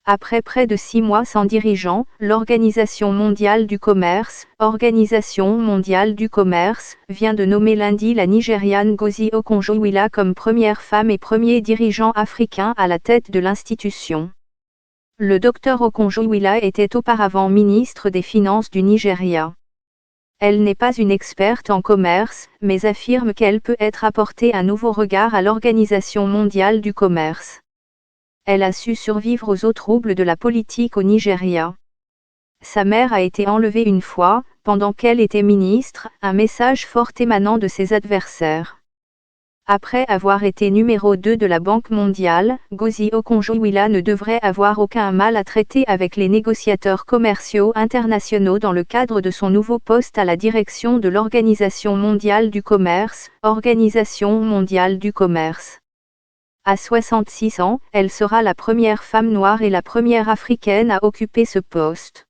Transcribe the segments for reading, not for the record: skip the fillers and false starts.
Après près de 6 mois sans dirigeant, l'Organisation mondiale du commerce, vient de nommer lundi la Nigériane Ngozi Okonjo-Iweala comme première femme et premier dirigeant africain à la tête de l'institution. Le Dr Okonjo-Iweala était auparavant ministre des Finances du Nigeria. Elle n'est pas une experte en commerce, mais affirme qu'elle peut être apporter un nouveau regard à l'Organisation mondiale du commerce. Elle a su survivre aux eaux troubles de la politique au Nigeria. Sa mère a été enlevée une fois, pendant qu'elle était ministre, un message fort émanant de ses adversaires. Après avoir été numéro 2 de la Banque mondiale, Ngozi Okonjo-Iweala ne devrait avoir aucun mal à traiter avec les négociateurs commerciaux internationaux dans le cadre de son nouveau poste à la direction de l'Organisation mondiale du commerce, À 66 ans, elle sera la première femme noire et la première africaine à occuper ce poste.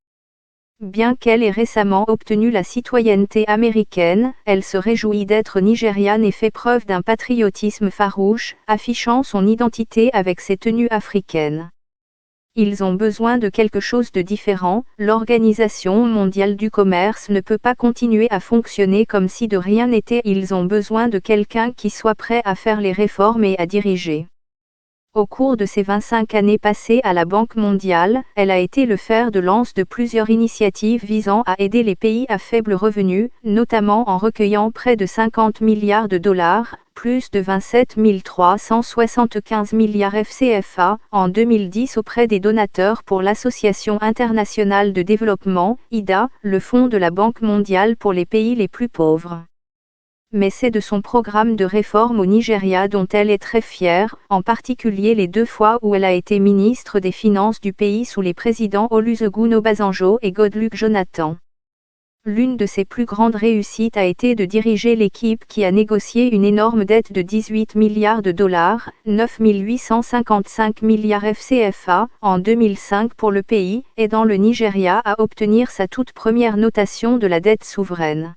Bien qu'elle ait récemment obtenu la citoyenneté américaine, elle se réjouit d'être nigériane et fait preuve d'un patriotisme farouche, affichant son identité avec ses tenues africaines. Ils ont besoin de quelque chose de différent, l'Organisation mondiale du commerce ne peut pas continuer à fonctionner comme si de rien n'était. Ils ont besoin de quelqu'un qui soit prêt à faire les réformes et à diriger. Au cours de ses 25 années passées à la Banque mondiale, elle a été le fer de lance de plusieurs initiatives visant à aider les pays à faible revenu, notamment en recueillant près de 50 milliards de dollars, plus de 27 375 milliards FCFA, en 2010 auprès des donateurs pour l'Association internationale de développement, IDA, le Fonds de la Banque mondiale pour les pays les plus pauvres. Mais c'est de son programme de réforme au Nigeria dont elle est très fière, en particulier les 2 fois où elle a été ministre des Finances du pays sous les présidents Olusegun Obasanjo et Goodluck Jonathan. L'une de ses plus grandes réussites a été de diriger l'équipe qui a négocié une énorme dette de 18 milliards de dollars, 9 855 milliards FCFA, en 2005 pour le pays, aidant le Nigeria à obtenir sa toute première notation de la dette souveraine.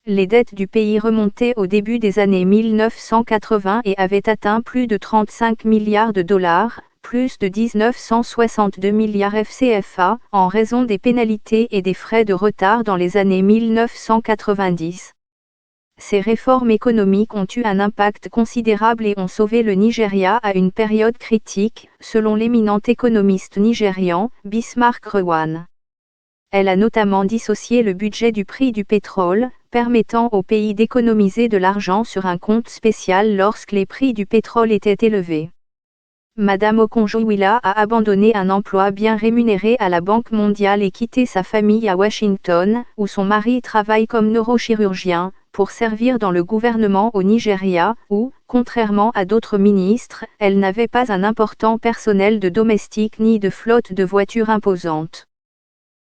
Les dettes du pays remontaient au début des années 1980 et avaient atteint plus de 35 milliards de dollars, plus de 1962 milliards FCFA, en raison des pénalités et des frais de retard dans les années 1990. Ces réformes économiques ont eu un impact considérable et ont sauvé le Nigeria à une période critique, selon l'éminent économiste nigérian, Bismarck Rewan. Elle a notamment dissocié le budget du prix du pétrole, permettant au pays d'économiser de l'argent sur un compte spécial lorsque les prix du pétrole étaient élevés. Madame Okonjo-Iweala a abandonné un emploi bien rémunéré à la Banque mondiale et quitté sa famille à Washington, où son mari travaille comme neurochirurgien, pour servir dans le gouvernement au Nigeria, où, contrairement à d'autres ministres, elle n'avait pas un important personnel de domestique ni de flotte de voitures imposantes.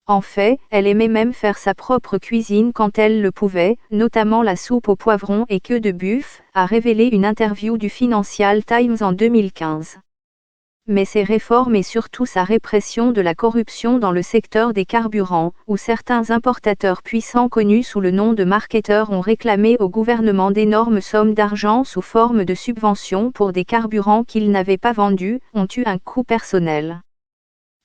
En fait, elle aimait même faire sa propre cuisine quand elle le pouvait, notamment la soupe aux poivrons et queue de buff, a révélé une interview du Financial Times en 2015. Mais ses réformes et surtout sa répression de la corruption dans le secteur des carburants, où certains importateurs puissants connus sous le nom de marketeurs ont réclamé au gouvernement d'énormes sommes d'argent sous forme de subventions pour des carburants qu'ils n'avaient pas vendus, ont eu un coût personnel.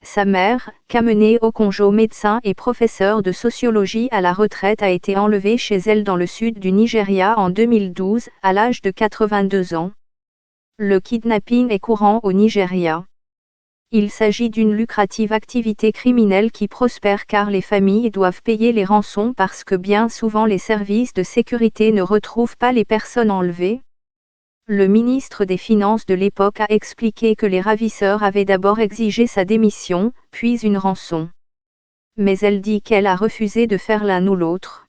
Sa mère, Kamene Okonjo, médecin et professeur de sociologie à la retraite, a été enlevée chez elle dans le sud du Nigeria en 2012, à l'âge de 82 ans. Le kidnapping est courant au Nigeria. Il s'agit d'une lucrative activité criminelle qui prospère car les familles doivent payer les rançons parce que bien souvent les services de sécurité ne retrouvent pas les personnes enlevées. Le ministre des Finances de l'époque a expliqué que les ravisseurs avaient d'abord exigé sa démission, puis une rançon. Mais elle dit qu'elle a refusé de faire l'un ou l'autre.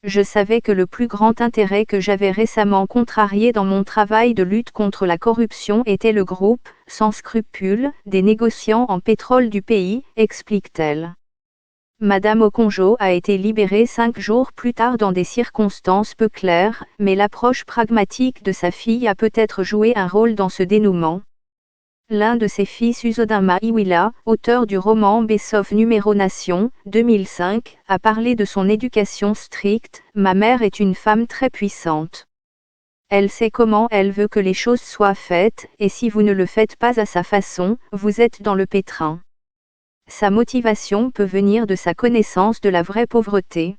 Je savais que le plus grand intérêt que j'avais récemment contrarié dans mon travail de lutte contre la corruption était le groupe, sans scrupules, des négociants en pétrole du pays, explique-t-elle. Madame Okonjo a été libérée 5 jours plus tard dans des circonstances peu claires, mais l'approche pragmatique de sa fille a peut-être joué un rôle dans ce dénouement. L'un de ses fils, Uzodinma Iweala, auteur du roman Best of Numéro Nation, 2005, a parlé de son éducation stricte. « Ma mère est une femme très puissante. Elle sait comment elle veut que les choses soient faites, et si vous ne le faites pas à sa façon, vous êtes dans le pétrin. Sa motivation peut venir de sa connaissance de la vraie pauvreté.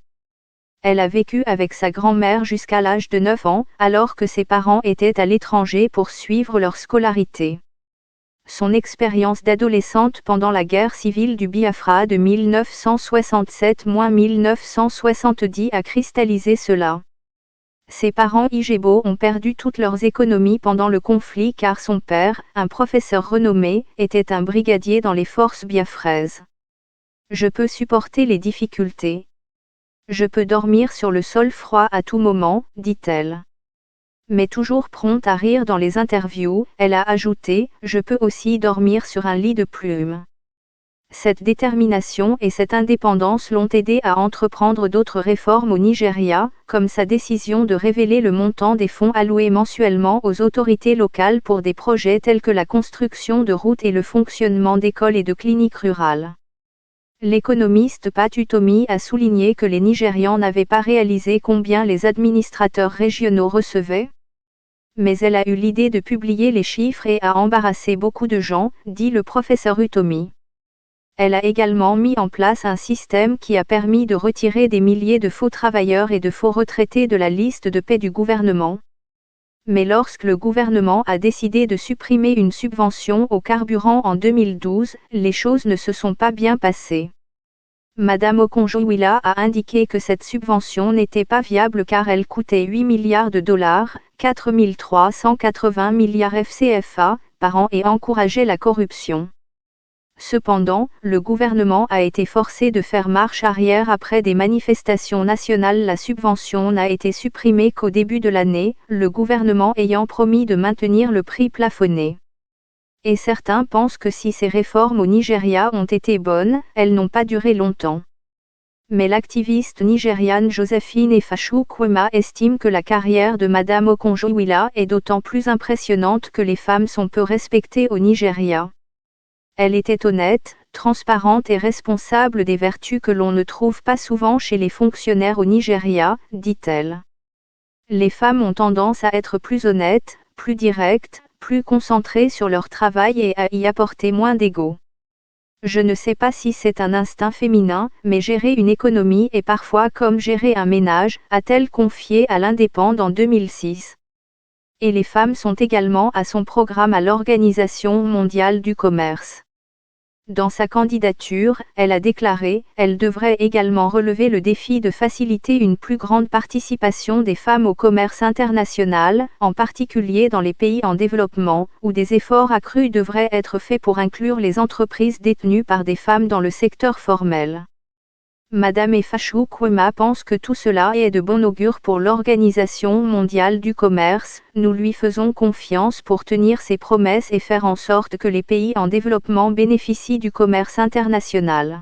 Elle a vécu avec sa grand-mère jusqu'à l'âge de 9 ans, alors que ses parents étaient à l'étranger pour suivre leur scolarité. Son expérience d'adolescente pendant la guerre civile du Biafra de 1967-1970 a cristallisé cela. Ses parents Igbo ont perdu toutes leurs économies pendant le conflit car son père, un professeur renommé, était un brigadier dans les forces biafraises. Je peux supporter les difficultés. Je peux dormir sur le sol froid à tout moment, dit-elle. Mais toujours prompte à rire dans les interviews, elle a ajouté « Je peux aussi dormir sur un lit de plumes ». Cette détermination et cette indépendance l'ont aidé à entreprendre d'autres réformes au Nigeria, comme sa décision de révéler le montant des fonds alloués mensuellement aux autorités locales pour des projets tels que la construction de routes et le fonctionnement d'écoles et de cliniques rurales. L'économiste Pat Utomi a souligné que les Nigérians n'avaient pas réalisé combien les administrateurs régionaux recevaient. Mais elle a eu l'idée de publier les chiffres et a embarrassé beaucoup de gens, dit le professeur Utomi. Elle a également mis en place un système qui a permis de retirer des milliers de faux travailleurs et de faux retraités de la liste de paie du gouvernement. Mais lorsque le gouvernement a décidé de supprimer une subvention au carburant en 2012, les choses ne se sont pas bien passées. Madame Okonjo-Iweala a indiqué que cette subvention n'était pas viable car elle coûtait 8 milliards de dollars, 4 380 milliards FCFA, par an et encourageait la corruption. Cependant, le gouvernement a été forcé de faire marche arrière après des manifestations nationales. La subvention n'a été supprimée qu'au début de l'année, le gouvernement ayant promis de maintenir le prix plafonné. Et certains pensent que si ces réformes au Nigeria ont été bonnes, elles n'ont pas duré longtemps. Mais l'activiste nigériane Josephine Efashu-Kwema estime que la carrière de Madame Okonjo-Iweala est d'autant plus impressionnante que les femmes sont peu respectées au Nigeria. Elle était honnête, transparente et responsable des vertus que l'on ne trouve pas souvent chez les fonctionnaires au Nigeria, dit-elle. Les femmes ont tendance à être plus honnêtes, plus directes, plus concentrées sur leur travail et à y apporter moins d'ego. Je ne sais pas si c'est un instinct féminin, mais gérer une économie est parfois comme gérer un ménage, a-t-elle confié à l'Indépendant en 2006. Et les femmes sont également à son programme à l'Organisation mondiale du commerce. Dans sa candidature, elle a déclaré « Elle devrait également relever le défi de faciliter une plus grande participation des femmes au commerce international, en particulier dans les pays en développement, où des efforts accrus devraient être faits pour inclure les entreprises détenues par des femmes dans le secteur formel. » Madame Efashu-Kwema pense que tout cela est de bon augure pour l'Organisation mondiale du commerce. Nous lui faisons confiance pour tenir ses promesses et faire en sorte que les pays en développement bénéficient du commerce international.